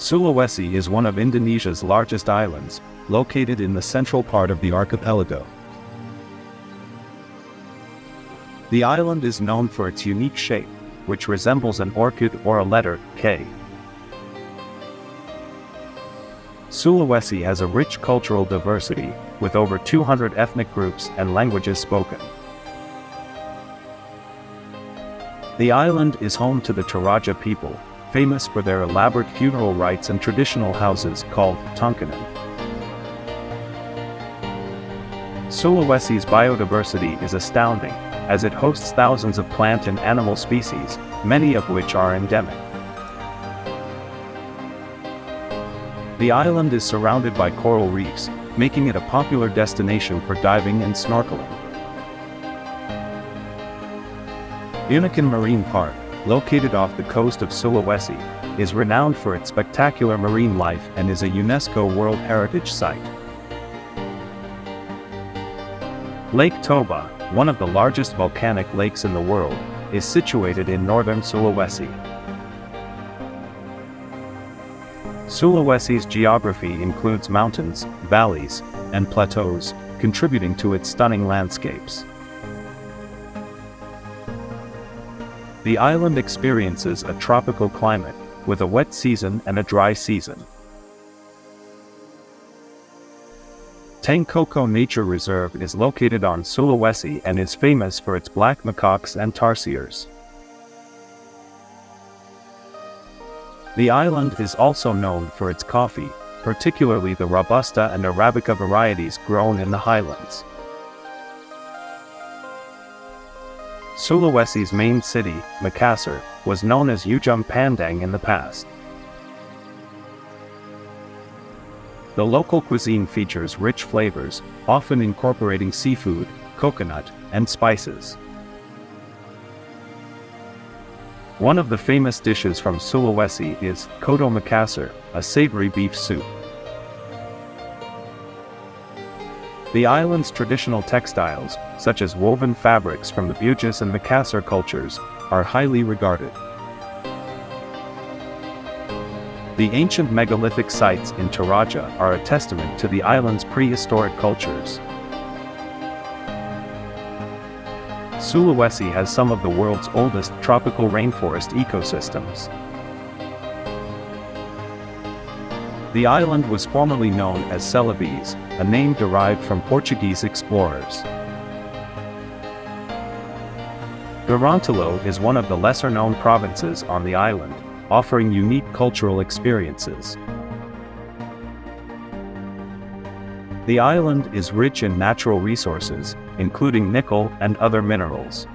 Sulawesi is one of Indonesia's largest islands, located in the central part of the archipelago. The island is known for its unique shape, which resembles an orchid or a letter K. Sulawesi has a rich cultural diversity, with over 200 ethnic groups and languages spoken. The island is home to the Toraja people, famous for their elaborate funeral rites and traditional houses called tongkanan. Sulawesi's biodiversity is astounding, as it hosts thousands of plant and animal species, many of which are endemic. The island is surrounded by coral reefs, making it a popular destination for diving and snorkeling. Unikan Marine Park, located off the coast of Sulawesi, is renowned for its spectacular marine life and is a UNESCO World Heritage Site. Lake Toba, one of the largest volcanic lakes in the world, is situated in northern Sulawesi. Sulawesi's geography includes mountains, valleys, and plateaus, contributing to its stunning landscapes. The island experiences a tropical climate, with a wet season and a dry season. Tangkoko Nature Reserve is located on Sulawesi and is famous for its black macaques and tarsiers. The island is also known for its coffee, particularly the Robusta and Arabica varieties grown in the highlands. Sulawesi's main city, Makassar, was known as Ujung Pandang in the past. The local cuisine features rich flavors, often incorporating seafood, coconut, and spices. One of the famous dishes from Sulawesi is Kodo Makassar, a savory beef soup. The island's traditional textiles, such as woven fabrics from the Bugis and Makassar cultures, are highly regarded. The ancient megalithic sites in Toraja are a testament to the island's prehistoric cultures. Sulawesi has some of the world's oldest tropical rainforest ecosystems. The island was formerly known as Celebes, a name derived from Portuguese explorers. Gorontalo is one of the lesser-known provinces on the island, offering unique cultural experiences. The island is rich in natural resources, including nickel and other minerals.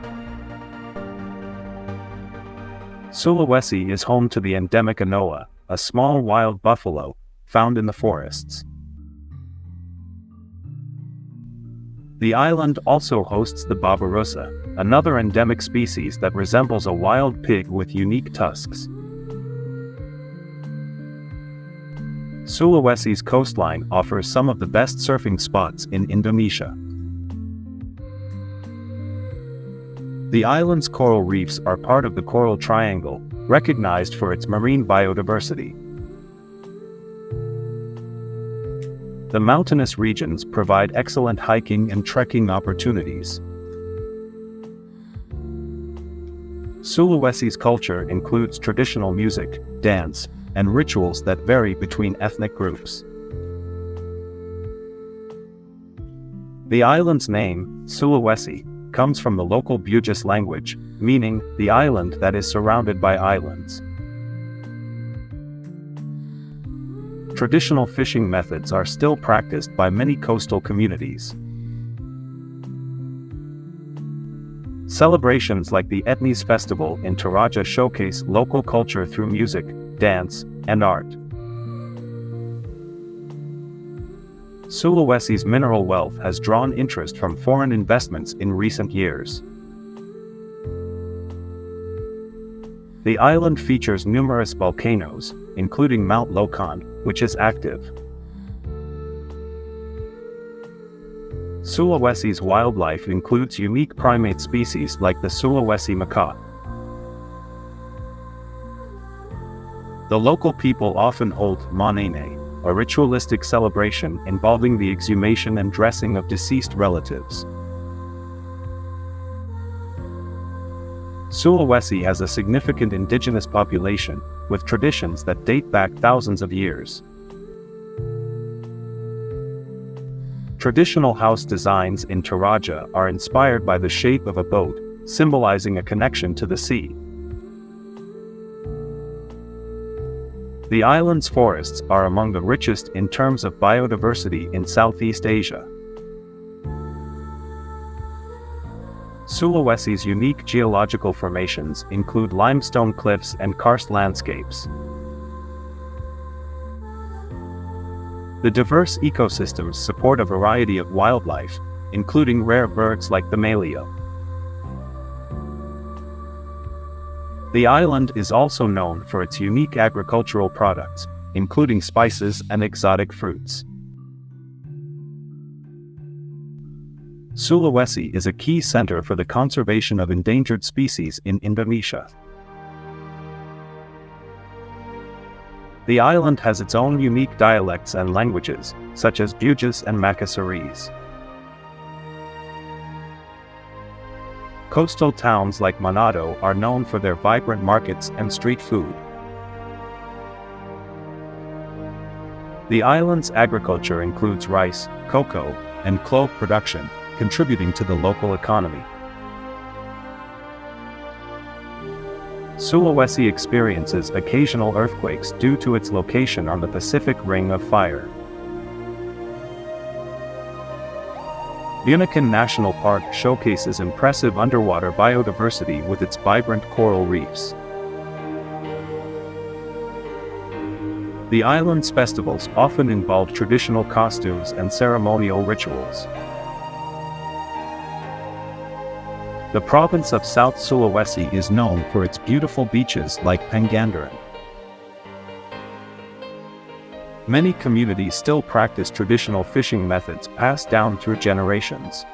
Sulawesi is home to the endemic anoa, a small wild buffalo, found in the forests. The island also hosts the babirusa, another endemic species that resembles a wild pig with unique tusks. Sulawesi's coastline offers some of the best surfing spots in Indonesia. The island's coral reefs are part of the Coral Triangle, recognized for its marine biodiversity. The mountainous regions provide excellent hiking and trekking opportunities. Sulawesi's culture includes traditional music, dance, and rituals that vary between ethnic groups. The island's name, Sulawesi, comes from the local Bugis language, meaning the island that is surrounded by islands. Traditional fishing methods are still practiced by many coastal communities. Celebrations like the Etnies Festival in Toraja showcase local culture through music, dance, and art. Sulawesi's mineral wealth has drawn interest from foreign investments in recent years. The island features numerous volcanoes, including Mount Lokan, which is active. Sulawesi's wildlife includes unique primate species like the Sulawesi macaque. The The local people often hold manene, a ritualistic celebration involving the exhumation and dressing of deceased relatives. Sulawesi has a significant indigenous population, with traditions that date back thousands of years. Traditional house designs in Toraja are inspired by the shape of a boat, symbolizing a connection to the sea. The island's forests are among the richest in terms of biodiversity in Southeast Asia. Sulawesi's unique geological formations include limestone cliffs and karst landscapes. The diverse ecosystems support a variety of wildlife, including rare birds like the maleo. The island is also known for its unique agricultural products, including spices and exotic fruits. Sulawesi is a key center for the conservation of endangered species in Indonesia. The island has its own unique dialects and languages, such as Bugis and Makassarese. Coastal towns like Manado are known for their vibrant markets and street food. The island's agriculture includes rice, cocoa, and clove production, contributing to the local economy. Sulawesi experiences occasional earthquakes due to its location on the Pacific Ring of Fire. Bunaken National Park showcases impressive underwater biodiversity with its vibrant coral reefs. The island's festivals often involve traditional costumes and ceremonial rituals. The province of South Sulawesi is known for its beautiful beaches like Pangandaran. Many communities still practice traditional fishing methods passed down through generations.